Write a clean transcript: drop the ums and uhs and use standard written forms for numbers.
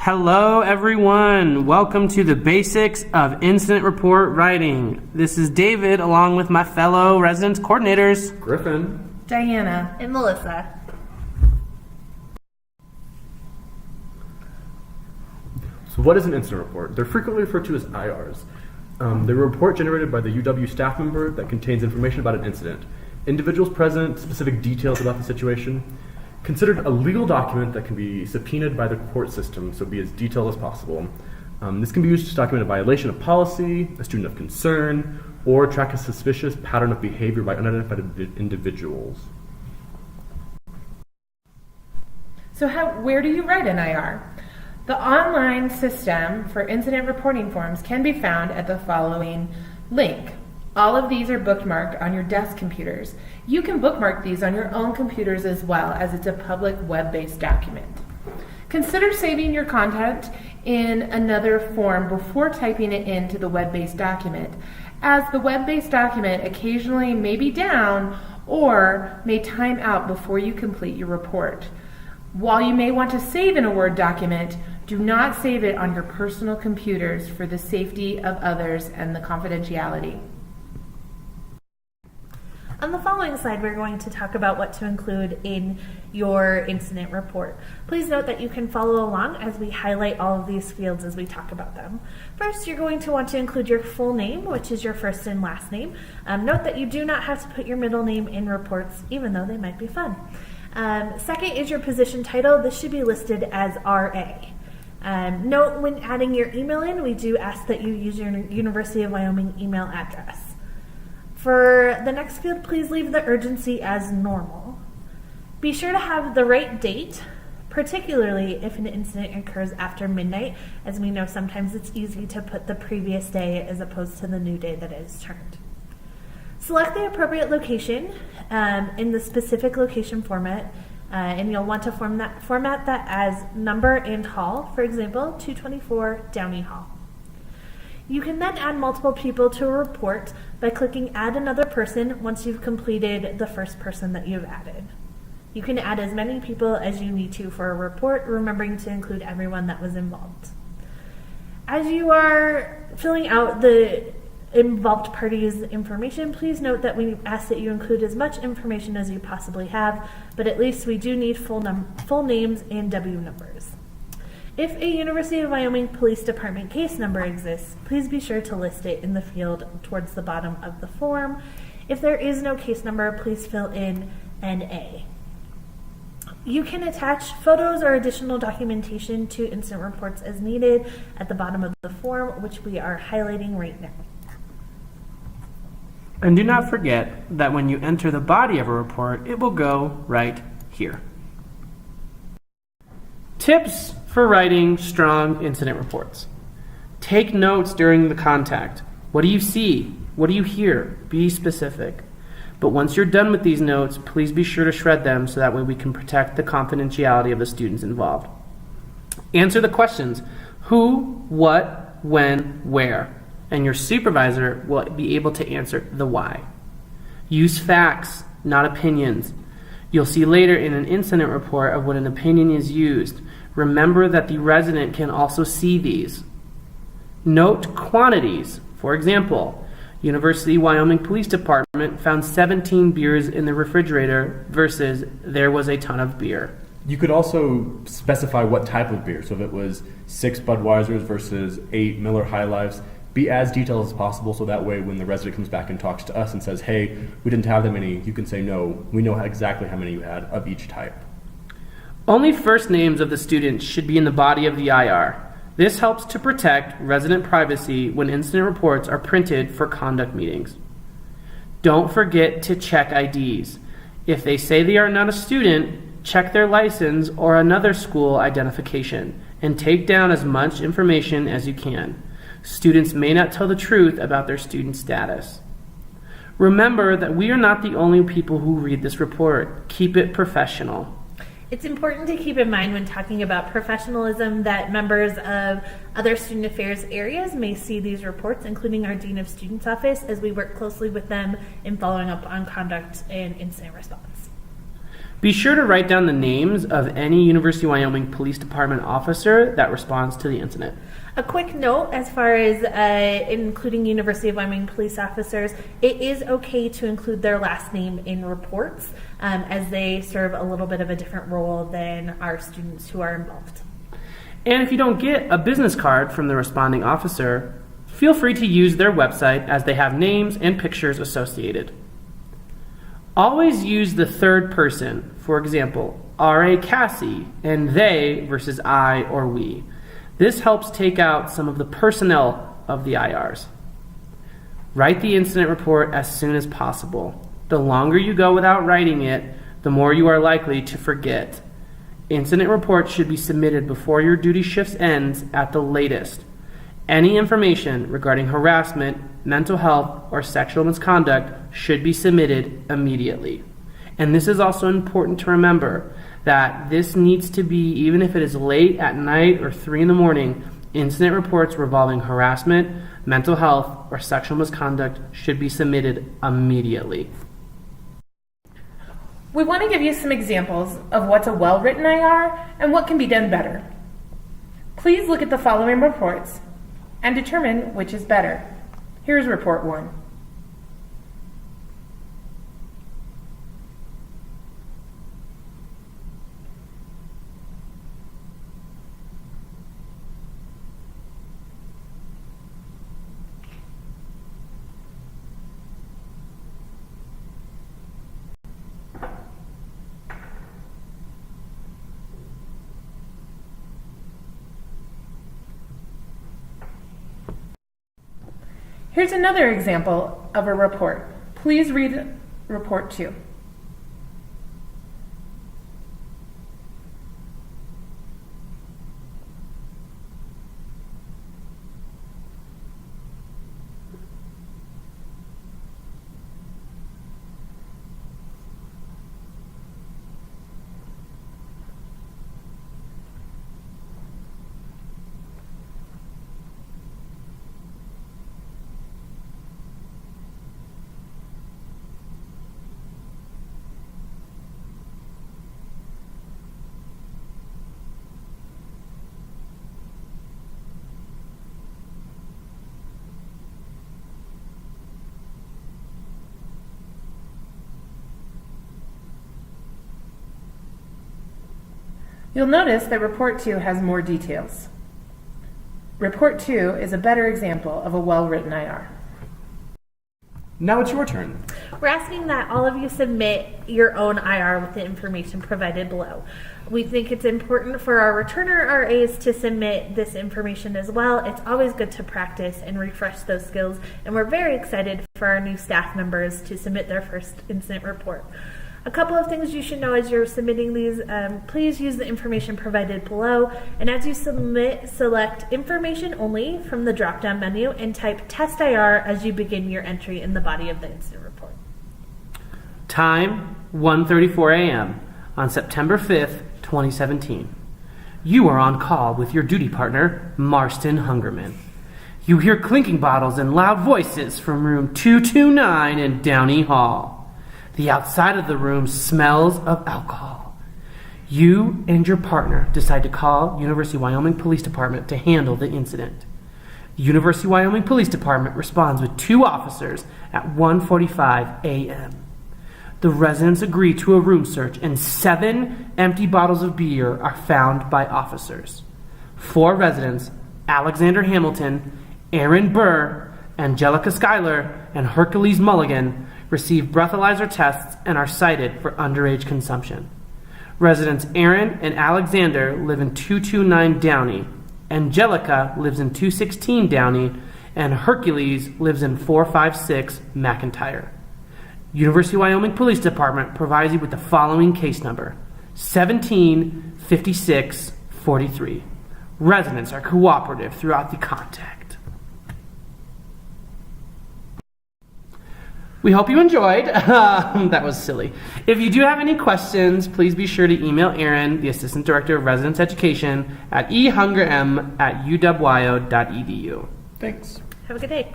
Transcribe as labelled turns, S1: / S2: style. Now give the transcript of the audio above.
S1: Hello everyone, welcome to the basics of incident report writing. This is David along with my fellow residence coordinators,
S2: Griffin,
S3: Diana,
S4: and Melissa.
S2: So what is an incident report? They're frequently referred to as IRs. They're a report generated by the UW staff member that contains information about an incident, individuals present, specific details about the situation, considered a legal document that can be subpoenaed by the court system, so be as detailed as possible. This can be used to document a violation of policy, a student of concern, or track a suspicious pattern of behavior by unidentified individuals.
S3: So where do you write an IR? The online system for incident reporting forms can be found at the following link. All of these are bookmarked on your desk computers. You can bookmark these on your own computers as well, as it's a public web-based document. Consider saving your content in another form before typing it into the web-based document, as the web-based document occasionally may be down or may time out before you complete your report. While you may want to save in a Word document, do not save it on your personal computers for the safety of others and the confidentiality.
S4: On the following slide, we're going to talk about what to include in your incident report. Please note that you can follow along as we highlight all of these fields as we talk about them. First, you're going to want to include your full name, which is your first and last name. Note that you do not have to put your middle name in reports, even though they might be fun. Second is your position title. This should be listed as RA. Note when adding your email in, we do ask that you use your University of Wyoming email address. For the next field, please leave the urgency as normal. Be sure to have the right date, particularly if an incident occurs after midnight, as we know sometimes it's easy to put the previous day as opposed to the new day that it is turned. Select the appropriate location in the specific location format, and you'll want to format that as number and hall, for example, 224 Downey Hall. You can then add multiple people to a report by clicking Add Another Person once you've completed the first person that you've added. You can add as many people as you need to for a report, remembering to include everyone that was involved. As you are filling out the involved parties' information, please note that we ask that you include as much information as you possibly have, but at least we do need full names and W numbers. If a University of Wyoming Police Department case number exists, please be sure to list it in the field towards the bottom of the form. If there is no case number, please fill in NA. You can attach photos or additional documentation to incident reports as needed at the bottom of the form, which we are highlighting right now.
S1: And do not forget that when you enter the body of a report, it will go right here. Tips for writing strong incident reports. Take notes during the contact. What do you see? What do you hear? Be specific. But once you're done with these notes, please be sure to shred them so that way we can protect the confidentiality of the students involved. Answer the questions: who, what, when, where, and your supervisor will be able to answer the why. Use facts, not opinions. You'll see later in an incident report of when an opinion is used. Remember that the resident can also see these. Note quantities. For example, University of Wyoming Police Department found 17 beers in the refrigerator versus there was a ton of beer.
S2: You could also specify what type of beer. So if it was 6 Budweisers versus 8 Miller High Lifes, be as detailed as possible so that way when the resident comes back and talks to us and says, hey, we didn't have that many, you can say, no, we know exactly how many you had of each type.
S1: Only first names of the students should be in the body of the IR. This helps to protect resident privacy when incident reports are printed for conduct meetings. Don't forget to check IDs. If they say they are not a student, check their license or another school identification and take down as much information as you can. Students may not tell the truth about their student status. Remember that we are not the only people who read this report. Keep it professional.
S4: It's important to keep in mind when talking about professionalism that members of other student affairs areas may see these reports, including our Dean of Students Office, as we work closely with them in following up on conduct and incident response.
S1: Be sure to write down the names of any University of Wyoming Police Department officer that responds to the incident.
S4: A quick note as far as including University of Wyoming police officers, it is okay to include their last name in reports as they serve a little bit of a different role than our students who are involved.
S1: And if you don't get a business card from the responding officer, feel free to use their website as they have names and pictures associated. Always use the third person, for example, R.A. Cassie and they versus I or we. This helps take out some of the personnel of the IRs. Write the incident report as soon as possible. The longer you go without writing it, the more you are likely to forget. Incident reports should be submitted before your duty shift ends at the latest. Any information regarding harassment, mental health, or sexual misconduct should be submitted immediately. And this is also important to remember that this needs to be, even if it is late at night or 3 in the morning, incident reports revolving harassment, mental health, or sexual misconduct should be submitted immediately.
S3: We want to give you some examples of what's a well-written IR and what can be done better. Please look at the following reports and determine which is better. Here's report 1. Here's another example of a report. Please read report 2. You'll notice that report 2 has more details. Report 2 is a better example of a well-written IR.
S2: Now it's your turn.
S4: We're asking that all of you submit your own IR with the information provided below. We think it's important for our returner RAs to submit this information as well. It's always good to practice and refresh those skills, and we're very excited for our new staff members to submit their first incident report. A couple of things you should know as you're submitting these, please use the information provided below, and as you submit, select information only from the drop-down menu and type test IR as you begin your entry in the body of the incident report.
S1: Time, 1:34 a.m. on September 5th, 2017. You are on call with your duty partner, Marston Hungerman. You hear clinking bottles and loud voices from room 229 in Downey Hall. The outside of the room smells of alcohol. You and your partner decide to call University of Wyoming Police Department to handle the incident. The University of Wyoming Police Department responds with 2 officers at 1:45 a.m. The residents agree to a room search and 7 empty bottles of beer are found by officers. 4 residents, Alexander Hamilton, Aaron Burr, Angelica Schuyler, and Hercules Mulligan, receive breathalyzer tests and are cited for underage consumption. Residents Aaron and Alexander live in 229 Downey, Angelica lives in 216 Downey, and Hercules lives in 456 McIntyre. University of Wyoming Police Department provides you with the following case number, 175643. Residents are cooperative throughout the contact. We hope you enjoyed. That was silly. If you do have any questions, please be sure to email Erin, the Assistant Director of Residence Education, at ehungerm@uwyo.edu.
S2: Thanks.
S4: Have a good day.